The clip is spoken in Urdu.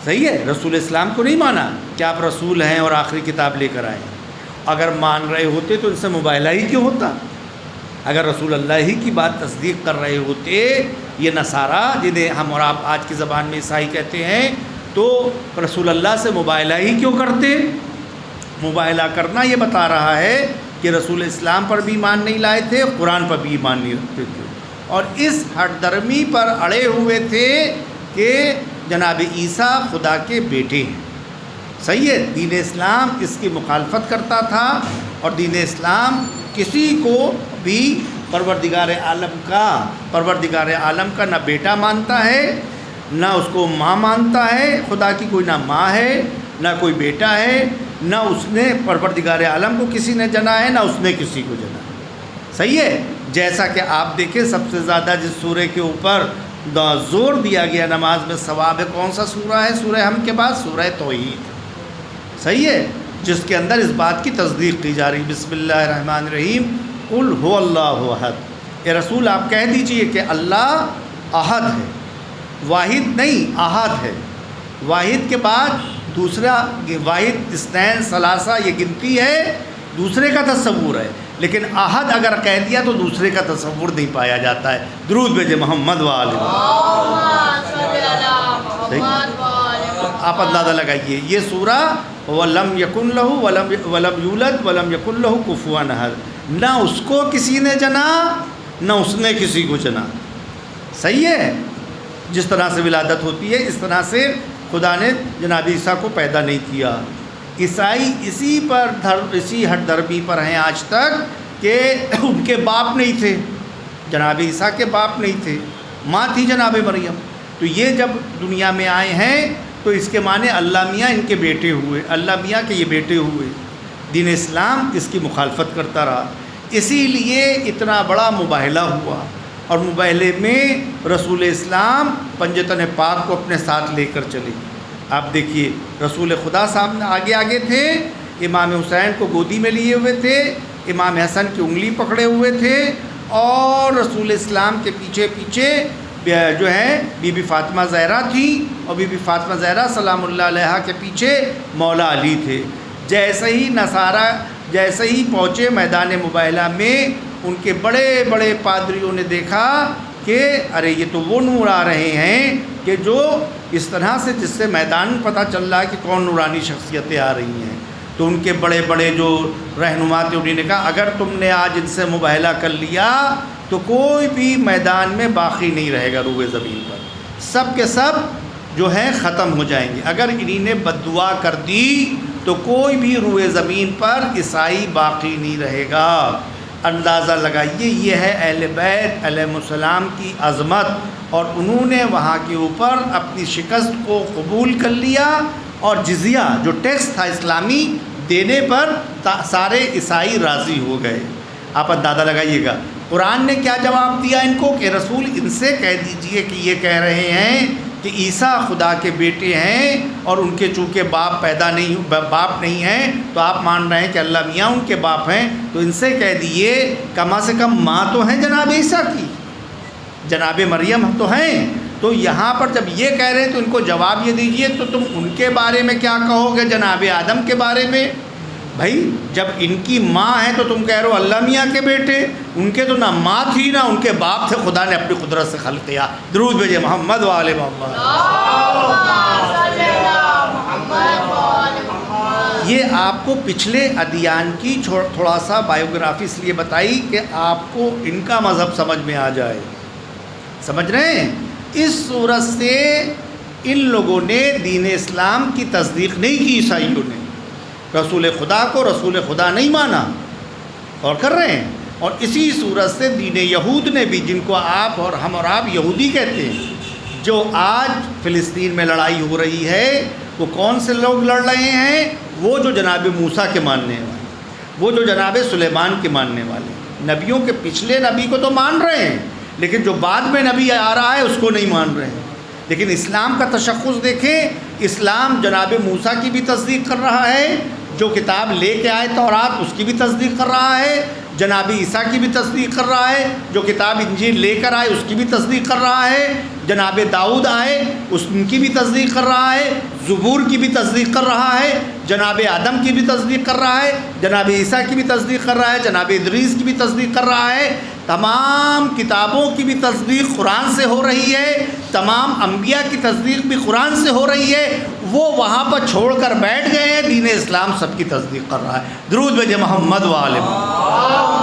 صحیح ہے، رسول اسلام کو نہیں مانا کہ آپ رسول ہیں اور آخری کتاب لے کر آئے ہیں۔ اگر مان رہے ہوتے تو ان سے مباہلہ ہی کیوں ہوتا؟ اگر رسول اللہ ہی کی بات تصدیق کر رہے ہوتے، یہ نصارہ جنہیں ہم اور آپ آج کی زبان میں عیسائی کہتے ہیں، تو رسول اللہ سے مباہلہ ہی کیوں کرتے؟ مباہلہ کرنا یہ بتا رہا ہے کہ رسول اسلام پر بھی ایمان نہیں لائے تھے، قرآن پر بھی ایمان نہیں رکھتے تھے، اور اس ہٹ درمی پر اڑے ہوئے تھے کہ جناب عیسیٰ خدا کے بیٹے ہیں۔ صحیح ہے، دین اسلام اس کی مخالفت کرتا تھا، اور دین اسلام کسی کو بھی پروردگار عالم کا نہ بیٹا مانتا ہے، نہ اس کو ماں مانتا ہے، خدا کی کوئی نہ ماں ہے نہ کوئی بیٹا ہے، نہ اس نے پروردگار عالم کو کسی نے جنا ہے، نہ اس نے کسی کو جنا ہے۔ صحیح ہے، جیسا کہ آپ دیکھیں سب سے زیادہ جس سورہ کے اوپر زور دیا گیا نماز میں ثواب ہے، کون سا سورہ ہے؟ سورہ ہم کے بعد سورہ توحید۔ صحیح ہے، جس کے اندر اس بات کی تصدیق کی جا رہی، بسم اللہ الرحمن الرحیم، قل هو اللہ احد۔ اے رسول آپ کہہ دیجئے کہ اللہ احد ہے، واحد نہیں احد ہے۔ واحد کے بعد دوسرا، واحد اثنین ثلاثہ یہ گنتی ہے، دوسرے کا تصور ہے، لیکن احد اگر کہہ دیا تو دوسرے کا تصور نہیں پایا جاتا ہے۔ درود بھیجے محمد وآلہ۔ آپ اندازہ لگائیے، یہ سورہ وَلَمْ يَكُنْ لَهُ وَلَمْ يُولَدْ وَلَمْ يَكُنْ لَهُ كُفُوًا أَحَدٌ، نہ اس کو کسی نے جنا نہ اس نے کسی کو جنا۔ صحیح ہے، جس طرح سے ولادت ہوتی ہے اس طرح سے خدا نے جناب عیسیٰ کو پیدا نہیں کیا۔ عیسائی اسی ہٹ درمی پر ہیں آج تک کہ ان کے باپ نہیں تھے، جناب عیسیٰ کے باپ نہیں تھے، ماں تھی جناب مریم۔ تو یہ جب دنیا میں آئے ہیں تو اس کے معنی اللہ میاں ان کے بیٹے ہوئے، اللہ میاں کے یہ بیٹے ہوئے۔ دین اسلام اس کی مخالفت کرتا رہا، اسی لیے اتنا بڑا مباہلہ ہوا، اور مباہلے میں رسول اسلام پنجتن پاک کو اپنے ساتھ لے کر چلے۔ آپ دیکھیے رسول خدا سامنے آگے تھے، امام حسین کو گودی میں لیے ہوئے تھے، امام حسن کی انگلی پکڑے ہوئے تھے، اور رسول اسلام کے پیچھے جو ہے بی بی فاطمہ زہرا تھی، اور بی بی فاطمہ زہرا سلام اللہ علیہا کے پیچھے مولا علی تھے۔ جیسے ہی پہنچے میدان مباہلہ میں، ان کے بڑے بڑے پادریوں نے دیکھا کہ ارے یہ تو وہ نور آ رہے ہیں کہ جو اس طرح سے جس سے میدان پتہ چل رہا ہے کہ کون نورانی شخصیتیں آ رہی ہیں۔ تو ان کے بڑے بڑے جو رہنما تھے انہوں نے کہا اگر تم نے آج ان سے مباہلہ کر لیا تو کوئی بھی میدان میں باقی نہیں رہے گا روئے زمین پر، سب کے سب جو ہیں ختم ہو جائیں گے۔ اگر انہی نے بد دعا کر دی تو کوئی بھی روئے زمین پر عیسائی باقی نہیں رہے گا۔ اندازہ لگائیے، یہ ہے اہل بیت علیہ السلام کی عظمت، اور انہوں نے وہاں کے اوپر اپنی شکست کو قبول کر لیا، اور جزیہ جو ٹیکس تھا اسلامی دینے پر سارے عیسائی راضی ہو گئے۔ آپ اندازہ لگائیے گا قرآن نے کیا جواب دیا ان کو کہ رسول ان سے کہہ دیجئے کہ یہ کہہ رہے ہیں کہ عیسیٰ خدا کے بیٹے ہیں، اور ان کے چونکہ باپ نہیں ہیں تو آپ مان رہے ہیں کہ اللہ میاں ان کے باپ ہیں، تو ان سے کہہ دیئے کم سے کم ماں تو ہیں جناب عیسیٰ کی، جناب مریم تو ہیں۔ تو یہاں پر جب یہ کہہ رہے ہیں تو ان کو جواب یہ دیجئے تو تم ان کے بارے میں کیا کہو گے جناب آدم کے بارے میں؟ بھائی جب ان کی ماں ہے تو تم کہہ رہے ہو اللہ میاں کے بیٹے، ان کے تو نہ ماں تھی نہ ان کے باپ تھے، خدا نے اپنی قدرت سے خلق کیا۔ درود بھیجے محمد وآل محمد۔ یہ آپ کو پچھلے ادیان کی تھوڑا سا بایوگرافی اس لیے بتائی کہ آپ کو ان کا مذہب سمجھ میں آ جائے۔ سمجھ رہے ہیں؟ اس صورت سے ان لوگوں نے دین اسلام کی تصدیق نہیں کی، عیسائیوں نے رسول خدا کو رسول خدا نہیں مانا، اور کر رہے ہیں۔ اور اسی صورت سے دین یہود نے بھی، جن کو آپ اور ہم اور آپ یہودی کہتے ہیں، جو آج فلسطین میں لڑائی ہو رہی ہے، وہ کون سے لوگ لڑ رہے ہیں؟ وہ جو جناب موسیٰ کے ماننے والے، وہ جو جناب سلیمان کے ماننے والے، نبیوں کے پچھلے نبی کو تو مان رہے ہیں لیکن جو بعد میں نبی آ رہا ہے اس کو نہیں مان رہے ہیں۔ لیکن اسلام کا تشخص دیکھیں، اسلام جناب موسیٰ کی بھی تصدیق کر رہا ہے، جو کتاب لے کے آئے تورات اس کی بھی تصدیق کر رہا ہے، جناب عیسیٰ کی بھی تصدیق کر رہا ہے، جو کتاب انجیل لے کر آئے اس کی بھی تصدیق کر رہا ہے، جناب داؤد آئے ان کی بھی تصدیق کر رہا ہے، زبور کی بھی تصدیق کر رہا ہے، جناب آدم کی بھی تصدیق کر رہا ہے، جناب عیسیٰ کی بھی تصدیق کر رہا ہے، جناب ادریس کی بھی تصدیق کر رہا ہے۔ تمام کتابوں کی بھی تصدیق قرآن سے ہو رہی ہے، تمام انبیاء کی تصدیق بھی قرآن سے ہو رہی ہے۔ وہ وہاں پر چھوڑ کر بیٹھ گئے ہیں، دین اسلام سب کی تصدیق کر رہا ہے۔ درود بھیجے محمد و آل محمد۔